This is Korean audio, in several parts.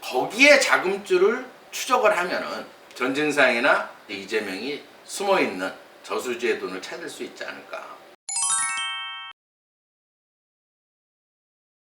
거기에 자금줄을 추적을 하면은 전진상이나 이재명이 숨어있는 저수지의 돈을 찾을 수 있지 않을까.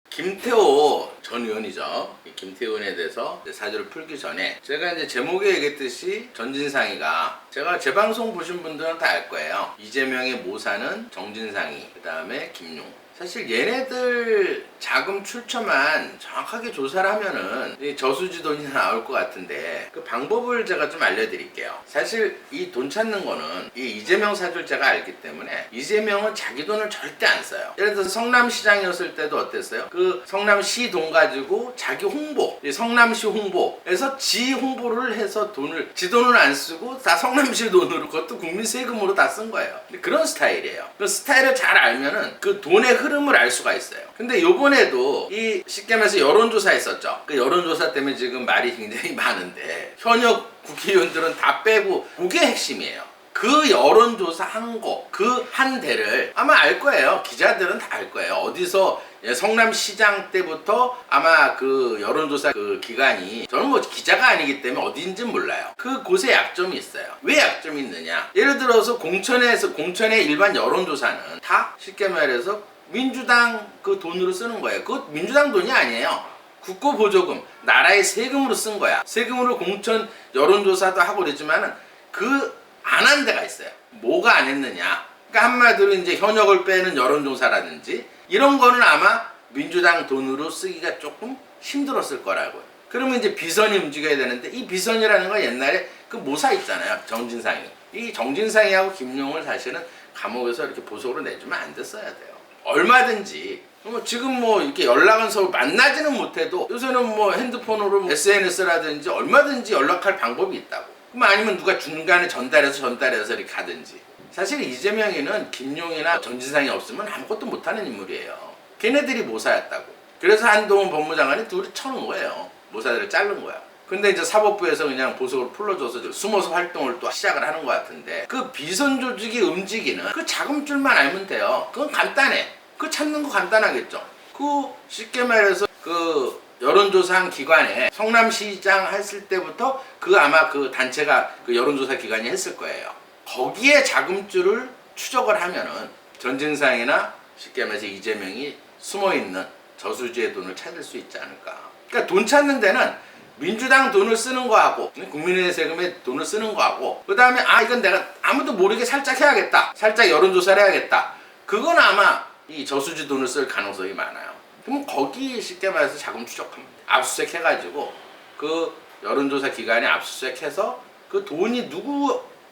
김태호 전 의원이죠. 김태호 의원에 대해서 사주를 풀기 전에 제가 이제 제목에 얘기했듯이 전진상이가, 제가 제 방송 보신 분들은 다 알 거예요. 이재명의 모사는 정진상이, 그 다음에 김용. 사실 얘네들 자금 출처만 정확하게 조사를 하면은 이 저수지 돈이 나올 것 같은데, 그 방법을 제가 좀 알려드릴게요. 사실 이 돈 찾는 거는 이 이재명 사주를 제가 알기 때문에, 이재명은 자기 돈을 절대 안 써요. 예를 들어서 성남시장이었을 때도 어땠어요? 그 성남시 돈 가지고 자기 홍보, 성남시 홍보에서 지 홍보를 해서 돈을, 지 돈을 안 쓰고 다 성남시 돈으로, 그것도 국민 세금으로 다 쓴 거예요. 그런 스타일이에요. 그 스타일을 잘 알면은 그 돈의 흐름을 알 수가 있어요. 근데 요번에도 이 쉽게 말해서 여론조사 했었죠. 그 여론조사 때문에 지금 말이 굉장히 많은데, 현역 국회의원들은 다 빼고 그게 핵심이에요. 그 여론조사 한 거, 그 한 대를 아마 알 거예요. 기자들은 다 알 거예요. 어디서, 성남시장 때부터 아마 그 여론조사 그 기관이, 저는 뭐 기자가 아니기 때문에 어딘진 몰라요. 그 곳에 약점이 있어요. 왜 약점이 있느냐? 예를 들어서 공천의 일반 여론조사는 다 쉽게 말해서 민주당 그 돈으로 쓰는 거예요. 그거 민주당 돈이 아니에요. 국고보조금, 나라의 세금으로 쓴 거야. 세금으로 공천 여론조사도 하고 그랬지만은 그 안 한 데가 있어요. 뭐가 안 했느냐? 그러니까 한마디로 이제 현역을 빼는 여론조사라든지 이런 거는 아마 민주당 돈으로 쓰기가 조금 힘들었을 거라고요. 그러면 이제 비선이 움직여야 되는데, 이 비선이라는 건 옛날에 그 모사 있잖아요. 정진상이. 이 정진상이하고 김용을 사실은 감옥에서 이렇게 보석으로 내주면 안 됐어야 돼요. 얼마든지 지금 뭐 이렇게 연락은 서로 만나지는 못해도 요새는 뭐 핸드폰으로 SNS라든지 얼마든지 연락할 방법이 있다고. 그럼 아니면 누가 중간에 전달해서 이렇게 가든지. 사실 이재명이는 김용이나 전진상이 없으면 아무것도 못하는 인물이에요. 걔네들이 모사였다고. 그래서 한동훈 법무장관이 둘이 쳐놓은 거예요. 모사들을 자른 거야. 근데 이제 사법부에서 그냥 보석으로 풀러줘서 숨어서 활동을 또 시작을 하는 것 같은데, 그 비선 조직이 움직이는 그 자금줄만 알면 돼요. 그건 간단해. 그 찾는 거 간단하겠죠. 그 쉽게 말해서 그 여론조사한 기관에 성남시장 했을 때부터 그 아마 그 단체가 그 여론조사 기관이 했을 거예요. 거기에 자금줄을 추적을 하면은 전진상이나 쉽게 말해서 이재명이 숨어있는 저수지의 돈을 찾을 수 있지 않을까. 그러니까 돈 찾는 데는 민주당 돈을 쓰는 거하고 국민의 세금에 돈을 쓰는 거하고, 그 다음에 이건 내가 아무도 모르게 살짝 해야겠다, 살짝 여론조사를 해야겠다, 그건 아마 이 저수지 돈을 쓸 가능성이 많아요. 그럼 거기 쉽게 말해서 자금 추적합니다. 압수수색 해가지고 그 여론조사 기관에 압수수색해서 그 돈이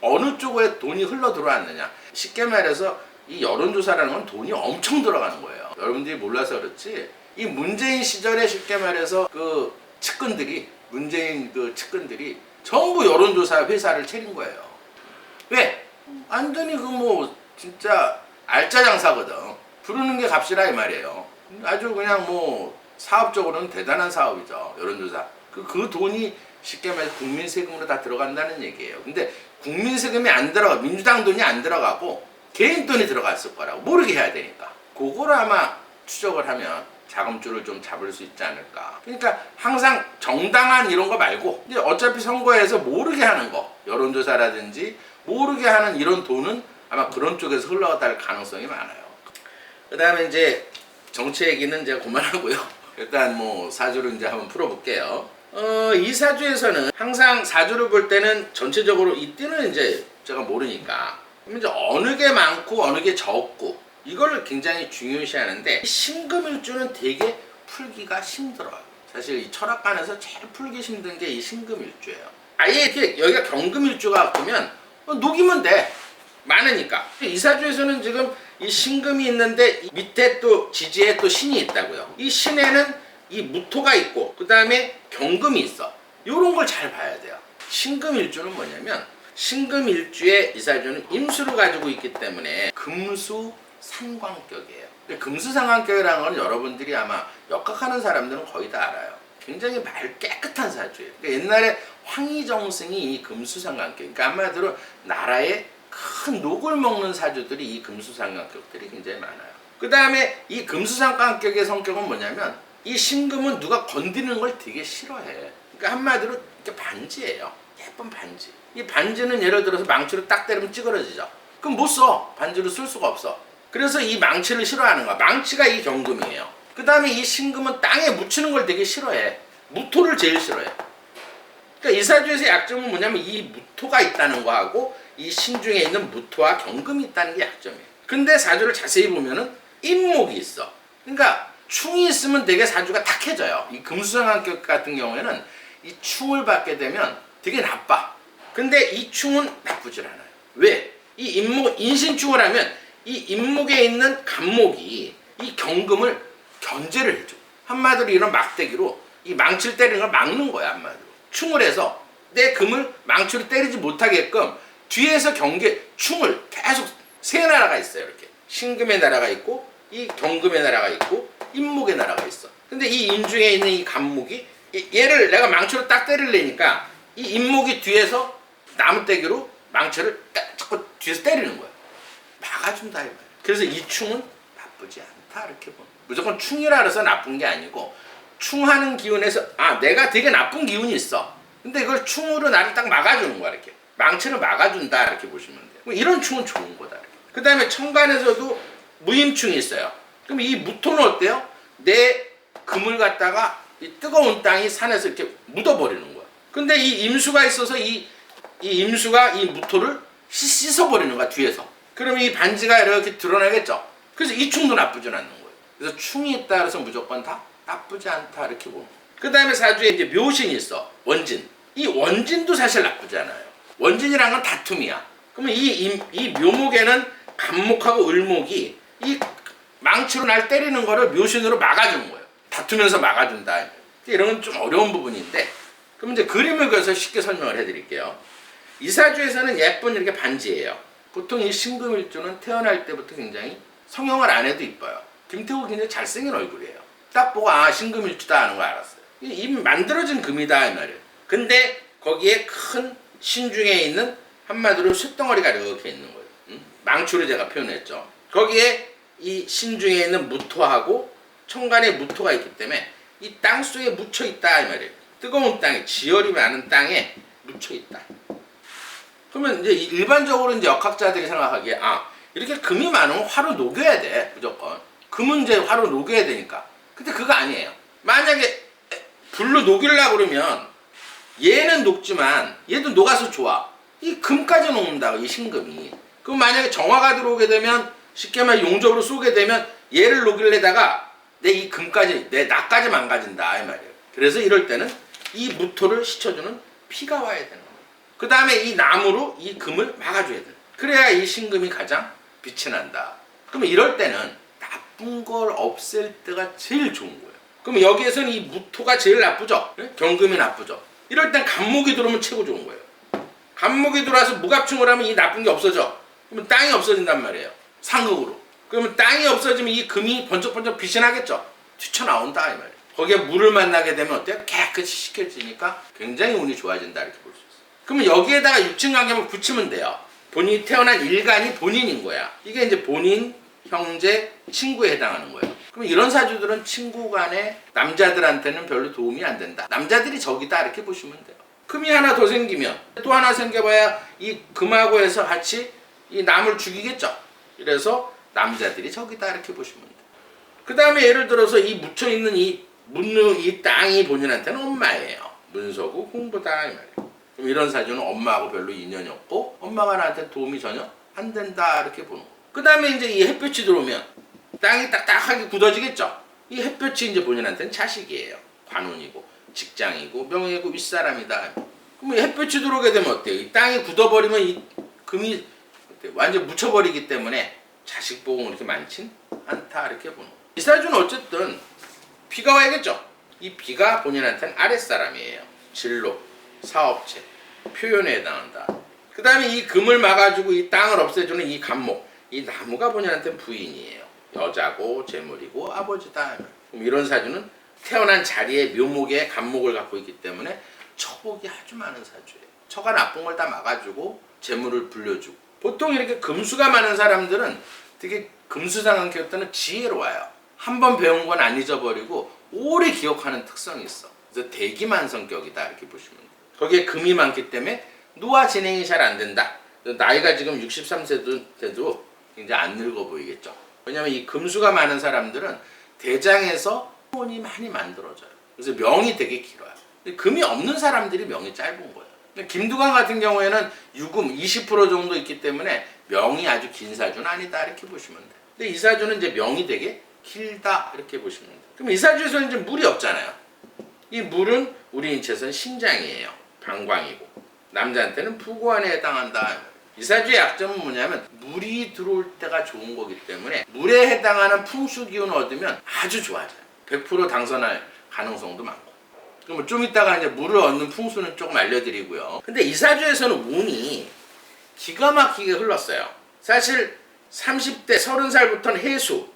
어느 쪽에 돈이 흘러 들어왔느냐. 쉽게 말해서 이 여론조사라는 건 돈이 엄청 들어가는 거예요. 여러분들이 몰라서 그렇지, 이 문재인 시절에 쉽게 말해서 그 문재인 그 측근들이 전부 여론조사 회사를 차린 거예요. 왜? 완전히 그 뭐 진짜 알짜 장사거든. 부르는 게 값이라 이 말이에요. 아주 그냥 뭐 사업적으로는 대단한 사업이죠. 여론조사. 그 돈이 쉽게 말해서 국민 세금으로 다 들어간다는 얘기예요. 근데 국민 세금이 안 들어가, 민주당 돈이 안 들어가고 개인 돈이 들어갔을 거라고 모르게 해야 되니까. 그거를 아마 추적을 하면 자금줄을 좀 잡을 수 있지 않을까. 그러니까 항상 정당한 이런 거 말고, 이제 어차피 선거에서 모르게 하는 거, 여론조사라든지 모르게 하는 이런 돈은 아마 그런 쪽에서 흘러갈 가능성이 많아요. 그 다음에 이제 정치 얘기는 제가 그만하고요. 일단 뭐 사주를 이제 한번 풀어볼게요. 이 사주에서는 항상 사주를 볼 때는 전체적으로 이때는 이제 제가 모르니까, 그럼 이제 어느 게 많고 어느 게 적고 이걸 굉장히 중요시하는데, 신금일주는 되게 풀기가 힘들어요. 사실 이 철학관에서 제일 풀기 힘든 게 이 신금일주예요. 아예 이렇게 여기가 경금일주가 바꾸면 녹이면 돼. 많으니까. 이 사주에서는 지금 이 신금이 있는데 밑에 또 지지에 또 신이 있다고요. 이 신에는 이 무토가 있고 그 다음에 경금이 있어. 요런 걸 잘 봐야 돼요. 신금일주는 뭐냐면, 신금일주에 이 사주는 임수를 가지고 있기 때문에 금수상관격이에요. 금수상관격이라는 건 여러분들이 아마 역학하는 사람들은 거의 다 알아요. 굉장히 깨끗한 사주예요. 그러니까 옛날에 황희정승이 이 금수상관격, 그러니까 한마디로 나라의 큰 녹을 먹는 사주들이 이 금수상관격들이 굉장히 많아요. 그 다음에 이 금수상관격의 성격은 뭐냐면, 이 신금은 누가 건드리는 걸 되게 싫어해. 그러니까 한마디로 이렇게 반지예요. 예쁜 반지. 이 반지는 예를 들어서 망치로 딱 때리면 찌그러지죠. 그럼 못 써. 반지로 쓸 수가 없어. 그래서 이 망치를 싫어하는 거야. 망치가 이 경금이에요. 그 다음에 이 신금은 땅에 묻히는 걸 되게 싫어해. 무토를 제일 싫어해. 그러니까 이 사주에서 약점은 뭐냐면 이 무토가 있다는 거하고 이 신중에 있는 무토와 경금이 있다는 게 약점이에요. 근데 사주를 자세히 보면은 인목이 있어. 그러니까 충이 있으면 되게 사주가 탁해져요. 이 금수성한격 같은 경우에는 이 충을 받게 되면 되게 나빠. 근데 이 충은 나쁘질 않아요. 왜? 이 인목, 인신충을 하면 이 인목에 있는 간목이 이 경금을 견제를 해줘. 한마디로 이런 막대기로 이 망치를 때리는 걸 막는 거야. 한마디로. 충을 해서 내 금을 망치로 때리지 못하게끔 뒤에서 충을 계속 세 나라가 있어요. 이렇게 신금의 나라가 있고 이 경금의 나라가 있고 인목의 나라가 있어. 근데 이 인중에 있는 이 간목이 얘를 내가 망치로 딱 때리려니까 이 인목이 뒤에서 나무떼기로 망치를 자꾸 뒤에서 때리는 거야. 막아준다 이 말이야. 그래서 이 충은 나쁘지 않다 이렇게 보는. 무조건 충이라 해서 나쁜 게 아니고 충하는 기운에서 내가 되게 나쁜 기운이 있어. 근데 이걸 충으로 나를 딱 막아주는 거야 이렇게. 망치를 막아준다 이렇게 보시면 돼요. 이런 충은 좋은 거다. 그 다음에 천간에서도 무임충이 있어요. 그럼 이 무토는 어때요? 내 금을 갖다가 이 뜨거운 땅이 산에서 이렇게 묻어버리는 거야. 근데 이 임수가 있어서 이 임수가 이 무토를 씻어버리는 거야 뒤에서. 그러면 이 반지가 이렇게 드러나겠죠. 그래서 이 충도 나쁘진 않는 거예요. 그래서 충이 있다 그래서 무조건 다 나쁘지 않다 이렇게 보는 거예요. 그 다음에 사주에 이제 묘신이 있어. 원진. 이 원진도 사실 나쁘지 않아요. 원진이란 건 다툼이야. 그러면 이 묘목에는 간목하고 을목이 이 망치로 날 때리는 거를 묘신으로 막아주는 거예요. 다투면서 막아준다. 이런 건 좀 어려운 부분인데, 그럼 이제 그림을 그려서 쉽게 설명을 해드릴게요. 이 사주에서는 예쁜 이렇게 반지예요. 보통 이 신금일주는 태어날 때부터 굉장히 성형을 안 해도 이뻐요. 김태호 굉장히 잘생긴 얼굴이에요. 딱 보고 신금일주다 하는 거 알았어요. 이미 만들어진 금이다 이 말이에요. 근데 거기에 큰 신중에 있는 한마디로 쇳덩어리가 이렇게 있는 거예요. 망치로 제가 표현했죠. 거기에 이 신중에 있는 무토하고 천간에 무토가 있기 때문에 이 땅 속에 묻혀 있다 이 말이에요. 뜨거운 땅에 지열이 많은 땅에 묻혀 있다. 그러면 이제 일반적으로 이제 역학자들이 생각하기에 이렇게 금이 많으면 화로 녹여야 돼 무조건. 금은 이제 화로 녹여야 되니까. 근데 그거 아니에요. 만약에 불로 녹이려고 그러면 얘는 녹지만 얘도 녹아서 좋아. 이 금까지 녹는다고 이 신금이. 그럼 만약에 정화가 들어오게 되면 쉽게 말해 용접으로 쏘게 되면 얘를 녹이려다가 내 이 금까지 내 나까지 망가진다 이 말이에요. 그래서 이럴 때는 이 무토를 씻어주는 피가 와야 되는 거예요. 그 다음에 이 나무로 이 금을 막아줘야 돼. 그래야 이 신금이 가장 빛이 난다. 그러면 이럴 때는 나쁜 걸 없앨 때가 제일 좋은 거예요. 그럼 여기에서는 이 무토가 제일 나쁘죠. 경금이 나쁘죠. 이럴 땐 간목이 들어오면 최고 좋은 거예요. 간목이 들어와서 무갑충을 하면 이 나쁜 게 없어져. 그러면 땅이 없어진단 말이에요. 상극으로. 그러면 땅이 없어지면 이 금이 번쩍번쩍 빛이 나겠죠. 튀쳐나온다 이 말이에요. 거기에 물을 만나게 되면 어때요? 깨끗이 씻겨지니까 굉장히 운이 좋아진다 이렇게 볼 수 있어요. 그러면 여기에다가 육친관계를 붙이면 돼요. 본인이 태어난 일간이 본인인 거야. 이게 이제 본인, 형제, 친구에 해당하는 거예요. 그럼 이런 사주들은 친구 간에 남자들한테는 별로 도움이 안 된다. 남자들이 적이다 이렇게 보시면 돼요. 금이 하나 더 생기면 또 하나 생겨봐야 이 금하고 해서 같이 이 남을 죽이겠죠. 그래서 남자들이 적이다 이렇게 보시면 돼요. 그 다음에 예를 들어서 이 묻혀있는 이 땅이 본인한테는 엄마예요. 문서고 공부다 이 말이에요. 그럼 이런 사주는 엄마하고 별로 인연이 없고 엄마가 나한테 도움이 전혀 안 된다 이렇게 보는 거예요. 그 다음에 이제 이 햇볕이 들어오면 땅이 딱딱하게 굳어지겠죠. 이 햇볕이 이제 본인한테는 자식이에요. 관운이고 직장이고 명예고 윗사람이다. 그럼 햇볕이 들어오게 되면 어때요? 이 땅이 굳어버리면 이 금이 완전 묻혀버리기 때문에 자식 복은 그렇게 많진 않다 이렇게 보는 거예요. 이 사주는 어쨌든 비가 와야겠죠. 이 비가 본인한테는 아랫사람이에요. 진로, 사업체, 표현에 해당한다. 그 다음에 이 금을 막아주고 이 땅을 없애주는 이 간목, 이 나무가 본인한테는 부인이에요. 여자고 재물이고 아버지다. 그럼 이런 사주는 태어난 자리에 묘목에 간목을 갖고 있기 때문에 처복이 아주 많은 사주예요. 처가 나쁜 걸 다 막아주고 재물을 불려주고. 보통 이렇게 금수가 많은 사람들은 되게 금수상한격들은 지혜로워요. 한 번 배운 건 안 잊어버리고 오래 기억하는 특성이 있어. 그래서 대기만 성격이다 이렇게 보시면 돼요. 거기에 금이 많기 때문에 노화 진행이 잘 안 된다. 나이가 지금 63세 돼도 굉장히 안 늙어 보이겠죠. 왜냐하면 이 금수가 많은 사람들은 대장에서 호르몬이 많이 만들어져요. 그래서 명이 되게 길어요. 근데 금이 없는 사람들이 명이 짧은 거예요. 김두관 같은 경우에는 유금 20% 정도 있기 때문에 명이 아주 긴 사주는 아니다 이렇게 보시면 돼요. 근데 이 사주는 이제 명이 되게 길다 이렇게 보시면 돼요. 그럼 이 사주에서는 이제 물이 없잖아요. 이 물은 우리 인체에서는 신장이에요. 방광이고 남자한테는 부고환에 해당한다. 이 사주의 약점은 뭐냐면 물이 들어올 때가 좋은 거기 때문에 물에 해당하는 풍수기운을 얻으면 아주 좋아져요. 100% 당선할 가능성도 많고. 그럼 좀 이따가 이제 물을 얻는 풍수는 조금 알려드리고요. 근데 이 사주에서는 운이 기가 막히게 흘렀어요. 사실 30대 30살부터는 해수,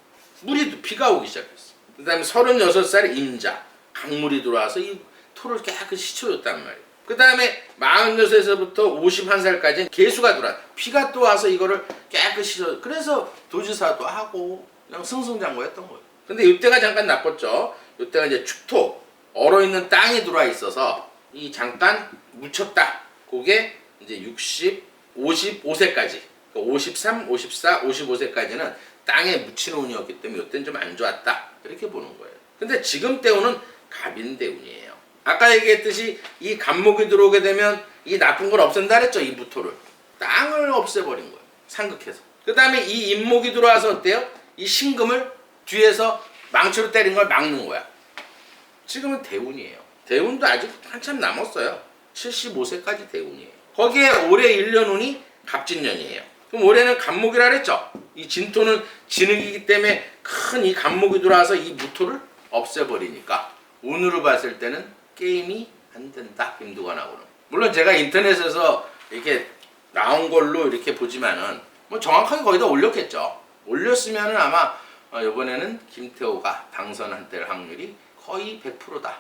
물이 비가 오기 시작했어. 그 다음에 36살에 임자, 강물이 들어와서 이 토를 깨끗이 씻어줬단 말이에요. 그 다음에 46세에서부터 51살까지는 개수가 들어와. 비가 또 와서 이거를 깨끗이 씻어. 그래서 도지사도 하고 그냥 승승장구했던 거예요. 근데 이때가 잠깐 나빴죠. 이때가 이제 축토, 얼어있는 땅이 들어와 있어서 이 잠깐 묻혔다. 그게 이제 60, 55세까지. 53, 54, 55세까지는 땅에 묻히는 운이었기 때문에 이때는 좀 안 좋았다. 이렇게 보는 거예요. 근데 지금 때운은 갑인대운이에요. 아까 얘기했듯이 이 갑목이 들어오게 되면 이 나쁜 걸 없앤다 그랬죠. 이 무토를. 땅을 없애버린 거예요. 상극해서. 그 다음에 이 임목이 들어와서 어때요? 이 신금을 뒤에서 망치로 때린 걸 막는 거야. 지금은 대운이에요. 대운도 아직 한참 남았어요. 75세까지 대운이에요. 거기에 올해 1년 운이 갑진년이에요. 그럼 올해는 갑목이라 그랬죠. 이 진토는 진흙이기 때문에 큰 이 갑목이 들어와서 이 무토를 없애버리니까 운으로 봤을 때는 게임이 안 된다. 김두관하고는. 물론 제가 인터넷에서 이렇게 나온 걸로 이렇게 보지만은 뭐 정확하게 거기다 올렸겠죠. 올렸으면은 아마 이번에는 김태호가 당선될 확률이 거의 100%다.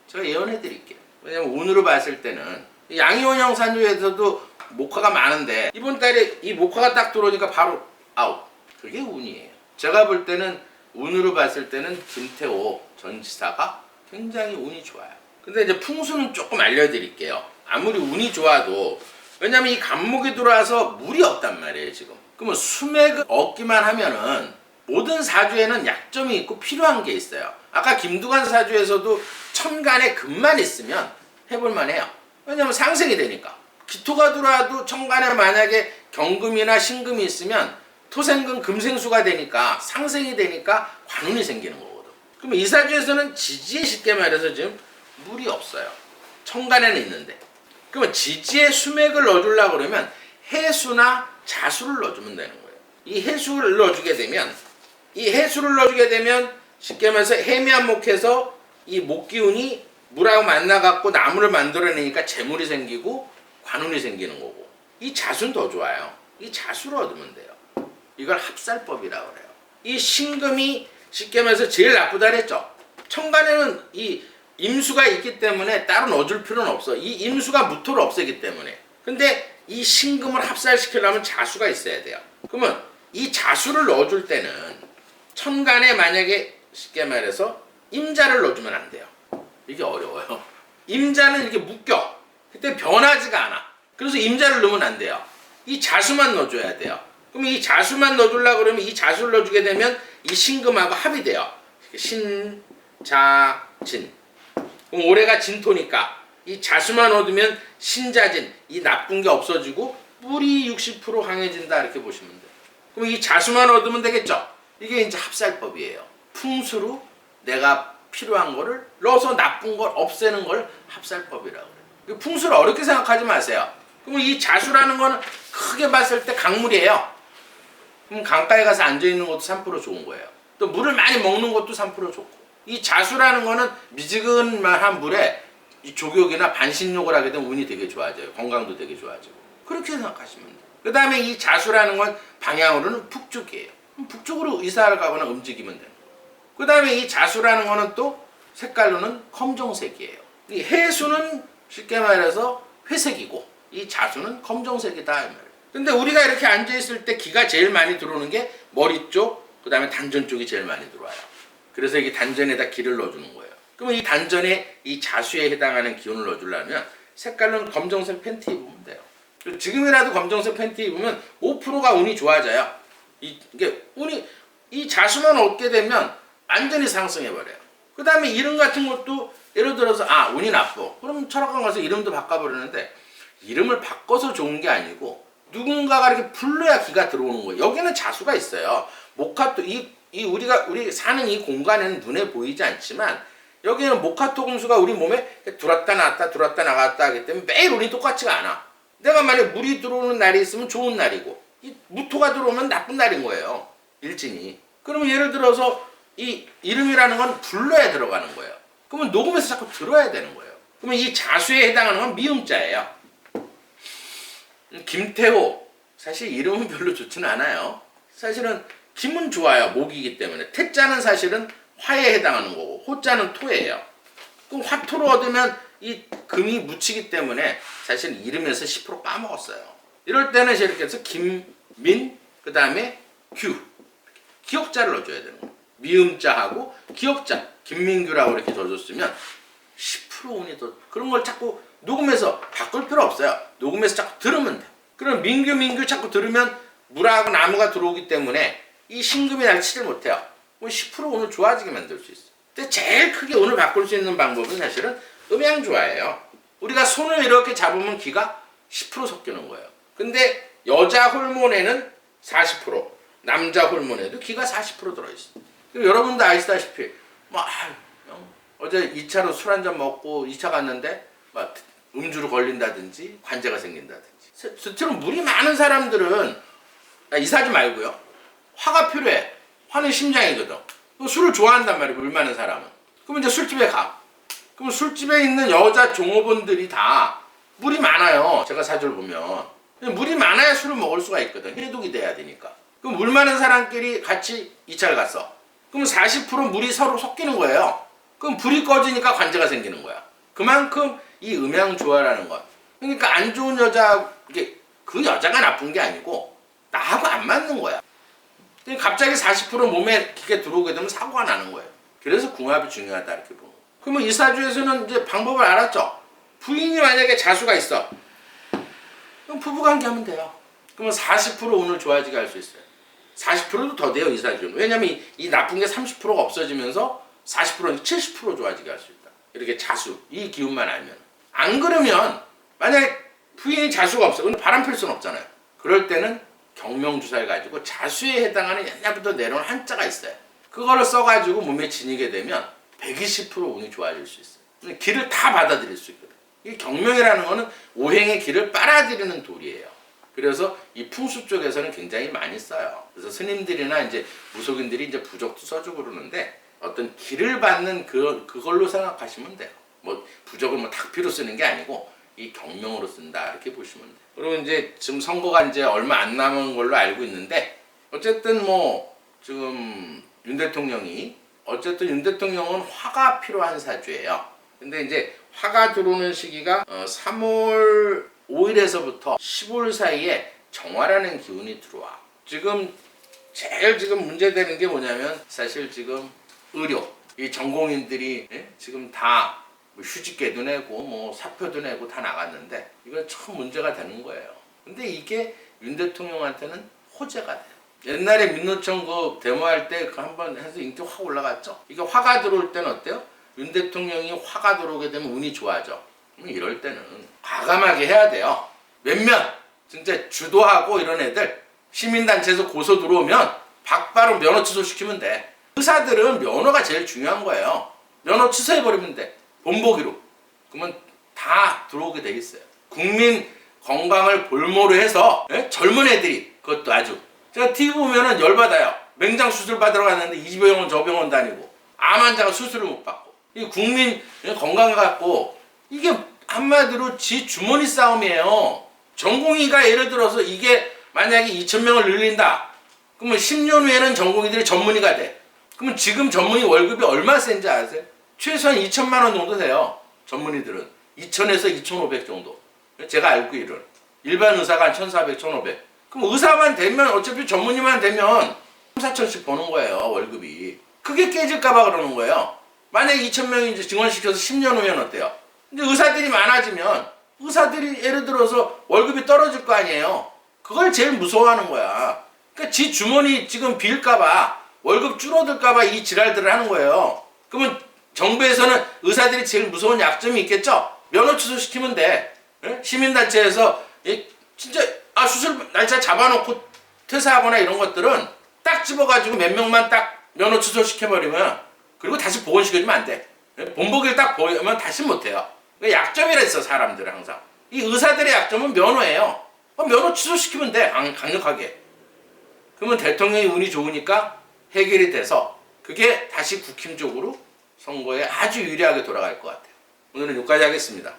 제가 예언해 드릴게요. 왜냐면 운으로 봤을 때는 양이원형 산주에서도 목화가 많은데 이번 달에 이 목화가 딱 들어오니까 바로 아웃. 그게 운이에요. 제가 볼 때는 운으로 봤을 때는 김태호 전 지사가 굉장히 운이 좋아요. 근데 이제 풍수는 조금 알려드릴게요. 아무리 운이 좋아도 왜냐면 이 갑목이 들어와서 물이 없단 말이에요 지금. 그러면 수맥을 얻기만 하면은 모든 사주에는 약점이 있고 필요한 게 있어요. 아까 김두관 사주에서도 천간에 금만 있으면 해볼만 해요. 왜냐면 상생이 되니까. 기토가 들어와도 천간에 만약에 경금이나 신금이 있으면 토생금 금생수가 되니까 상생이 되니까 관운이 생기는 거거든. 그러면 이 사주에서는 지지에 쉽게 말해서 지금 물이 없어요. 천간에는 있는데. 그러면 지지에 수맥을 넣어주려고 그러면 해수나 자수를 넣어주면 되는 거예요. 이 해수를 넣어주게 되면 쉽게 말해서 해미한목해서 이 목기운이 물하고 만나갖고 나무를 만들어내니까 재물이 생기고 관운이 생기는 거고 이 자수는 더 좋아요. 이 자수를 얻으면 돼요. 이걸 합살법이라고 그래요. 이 신금이 쉽게 말해서 제일 나쁘다 그랬죠. 천간에는 이 임수가 있기 때문에 따로 넣어줄 필요는 없어. 이 임수가 무토를 없애기 때문에. 근데 이 신금을 합살시키려면 자수가 있어야 돼요. 그러면 이 자수를 넣어줄 때는 천간에 만약에 쉽게 말해서 임자를 넣어주면 안 돼요. 이게 어려워요. 임자는 이렇게 묶여. 그때 변하지가 않아. 그래서 임자를 넣으면 안 돼요. 이 자수만 넣어줘야 돼요. 그럼 이 자수만 넣어주려고 그러면 이 자수를 넣어주게 되면 이 신금하고 합이 돼요. 신, 자, 진. 그럼 올해가 진토니까 이 자수만 얻으면 신자진, 이 나쁜 게 없어지고 뿔이 60% 강해진다 이렇게 보시면 돼요. 그럼 이 자수만 얻으면 되겠죠? 이게 이제 합살법이에요. 풍수로 내가 필요한 거를 넣어서 나쁜 걸 없애는 걸 합살법이라고 그래요. 풍수를 어렵게 생각하지 마세요. 그럼 이 자수라는 거는 크게 봤을 때 강물이에요. 그럼 강가에 가서 앉아있는 것도 3% 좋은 거예요. 또 물을 많이 먹는 것도 3% 좋고. 이 자수라는 거는 미지근한 물에 이 족욕이나 반신욕을 하게 되면 운이 되게 좋아져요. 건강도 되게 좋아지고. 그렇게 생각하시면 돼요. 그 다음에 이 자수라는 건 방향으로는 북쪽이에요. 그럼 북쪽으로 이사를 가거나 움직이면 되는 거예요. 그 다음에 이 자수라는 거는 또 색깔로는 검정색이에요. 이 해수는 쉽게 말해서 회색이고 이 자수는 검정색이다 이 말이에요. 근데 우리가 이렇게 앉아있을 때 기가 제일 많이 들어오는 게 머리 쪽, 그 다음에 단전 쪽이 제일 많이 들어와요. 그래서 이게 단전에다 기를 넣어주는 거예요. 그러면 이 단전에 이 자수에 해당하는 기운을 넣어주려면 색깔은 검정색 팬티 입으면 돼요. 지금이라도 검정색 팬티 입으면 5%가 운이 좋아져요. 이게 운이 이 자수만 얻게 되면 완전히 상승해버려요. 그 다음에 이름 같은 것도 예를 들어서 운이 나빠. 그럼 철학관 가서 이름도 바꿔버리는데 이름을 바꿔서 좋은 게 아니고 누군가가 이렇게 불러야 기가 들어오는 거예요. 여기는 자수가 있어요. 모카토 우리 사는 이 공간에는 눈에 보이지 않지만 여기는 모카토 공수가 우리 몸에 들어왔다 나왔다 들어왔다 나갔다 하기 때문에 매일 운이 똑같지가 않아. 내가 만약 물이 들어오는 날이 있으면 좋은 날이고 이 무토가 들어오면 나쁜 날인 거예요. 일진이. 그러면 예를 들어서 이 이름이라는 건 불러야 들어가는 거예요. 그러면 녹음해서 자꾸 들어야 되는 거예요. 그러면 이 자수에 해당하는 건 미음자예요. 김태호 사실 이름은 별로 좋지는 않아요. 사실은 김은 좋아요. 목이기 때문에. 태자는 사실은 화에 해당하는 거고 호자는 토예요. 그럼 화토로 얻으면 이 금이 묻히기 때문에 사실 이름에서 10% 까먹었어요. 이럴 때는 이렇게 해서 김민 그 다음에 규 기억자를 넣어줘야 되는 거예요. 미음자하고 기억자 김민규라고 이렇게 넣어줬으면 10% 운이 더 그런 걸 자꾸 녹음해서 바꿀 필요 없어요. 녹음해서 자꾸 들으면 돼. 그럼 민규 자꾸 들으면 물하고 나무가 들어오기 때문에 이 신금이 날 치질 못해요. 10% 운을 좋아지게 만들 수 있어. 근데 제일 크게 운을 바꿀 수 있는 방법은 사실은 음양조화예요. 우리가 손을 이렇게 잡으면 기가 10% 섞이는 거예요. 근데 여자 홀몬에는 40%, 남자 홀몬에도 기가 40% 들어있어. 여러분도 아시다시피 어제 2차로 술 한잔 먹고 2차 갔는데 음주로 걸린다든지 관제가 생긴다든지. 실제로 물이 많은 사람들은 이사지 말고요. 화가 필요해. 화는 심장이거든. 술을 좋아한단 말이에요. 물 많은 사람은. 그러면 이제 술집에 가. 그럼 술집에 있는 여자 종업원들이 다 물이 많아요. 제가 사주를 보면. 물이 많아야 술을 먹을 수가 있거든. 해독이 돼야 되니까. 그럼 물 많은 사람끼리 같이 2차를 갔어. 그럼 40% 물이 서로 섞이는 거예요. 그럼 불이 꺼지니까 관제가 생기는 거야. 그만큼 이 음양조화라는 것. 그러니까 안 좋은 여자, 그 여자가 나쁜 게 아니고 나하고 안 맞는 거야. 갑자기 40% 몸에 기가 들어오게 되면 사고가 나는 거예요. 그래서 궁합이 중요하다 이렇게 보는 거예요. 그러면 이 사주에서는 이제 방법을 알았죠. 부인이 만약에 자수가 있어. 그럼 부부관계 하면 돼요. 그러면 40% 운을 좋아지게 할 수 있어요. 40%도 더 돼요, 이 사주는. 왜냐면 이 나쁜 게 30%가 없어지면서 40%는 70% 좋아지게 할 수 있다. 이렇게 자수, 이 기운만 알면. 안 그러면 만약에 부인이 자수가 없어. 근데 바람 필 수는 없잖아요. 그럴 때는 경명주사를 가지고 자수에 해당하는 옛날부터 내려온 한자가 있어요. 그거를 써가지고 몸에 지니게 되면 120% 운이 좋아질 수 있어요. 기를 다 받아들일 수 있거든. 이 경명이라는 거는 오행의 기를 빨아들이는 돌이에요. 그래서 이 풍수 쪽에서는 굉장히 많이 써요. 그래서 스님들이나 이제 무속인들이 이제 부적도 써주고 그러는데 어떤 기를 받는 그걸로 생각하시면 돼요. 부적을 닭피로 쓰는 게 아니고 이 경명으로 쓴다 이렇게 보시면 돼요. 그리고 이제 지금 선거가 이제 얼마 안 남은 걸로 알고 있는데 어쨌든 지금 윤 대통령은 화가 필요한 사주예요. 근데 이제 화가 들어오는 시기가 3월 5일에서부터 15일 사이에 정화라는 기운이 들어와. 제일 문제되는 게 뭐냐면 사실 지금 의료 이 전공인들이 지금 다 휴직계도 내고 사표도 내고 다 나갔는데 이건 참 문제가 되는 거예요. 근데 이게 윤 대통령한테는 호재가 돼요. 옛날에 민노총 데모할 때 한번 해서 인기 확 올라갔죠. 이게 화가 들어올 때는 어때요? 윤 대통령이 화가 들어오게 되면 운이 좋아져. 이럴 때는 과감하게 해야 돼요. 몇몇 진짜 주도하고 이런 애들 시민단체에서 고소 들어오면 바로 면허 취소시키면 돼. 의사들은 면허가 제일 중요한 거예요. 면허 취소해버리면 돼. 본보기로. 그러면 다 들어오게 돼 있어요. 국민 건강을 볼모로 해서 젊은 애들이 그것도 아주 제가 TV 보면은 열받아요. 맹장 수술 받으러 갔는데 이 병원 저 병원 다니고 암 환자가 수술을 못 받고 이 국민 건강 갖고 이게 한마디로 지 주머니 싸움이에요. 전공의가 예를 들어서 이게 만약에 2,000명을 늘린다. 그러면 10년 후에는 전공의들이 전문의가 돼. 그러면 지금 전문의 월급이 얼마 센지 아세요? 최소한 2천만 원 정도 돼요. 전문의들은 2,000에서 2,500 정도. 제가 알고 있는 일반 의사가 한 1,400, 1,500. 그럼 의사만 되면 어차피 전문의만 되면 3,4천씩 버는 거예요, 월급이. 그게 깨질까봐 그러는 거예요. 만약에 2,000명이 이제 증원시켜서 10년 후면 어때요? 근데 의사들이 많아지면 의사들이 예를 들어서 월급이 떨어질 거 아니에요. 그걸 제일 무서워하는 거야. 그러니까 지 주머니 지금 빌까봐 월급 줄어들까봐 이 지랄들을 하는 거예요. 그러면 정부에서는 의사들이 제일 무서운 약점이 있겠죠? 면허 취소시키면 돼. 예? 시민단체에서 진짜 수술 날짜 잡아놓고 퇴사하거나 이런 것들은 딱 집어가지고 몇 명만 딱 면허 취소시켜버리면 그리고 다시 복원시켜주면 안 돼. 예? 본보기를 딱 보면 다시 못해요. 약점이라 있어 사람들은 항상. 이 의사들의 약점은 면허예요. 면허 취소시키면 돼. 강력하게. 그러면 대통령이 운이 좋으니까 해결이 돼서 그게 다시 국힘 쪽으로 선거에 아주 유리하게 돌아갈 것 같아요. 오늘은 여기까지 하겠습니다.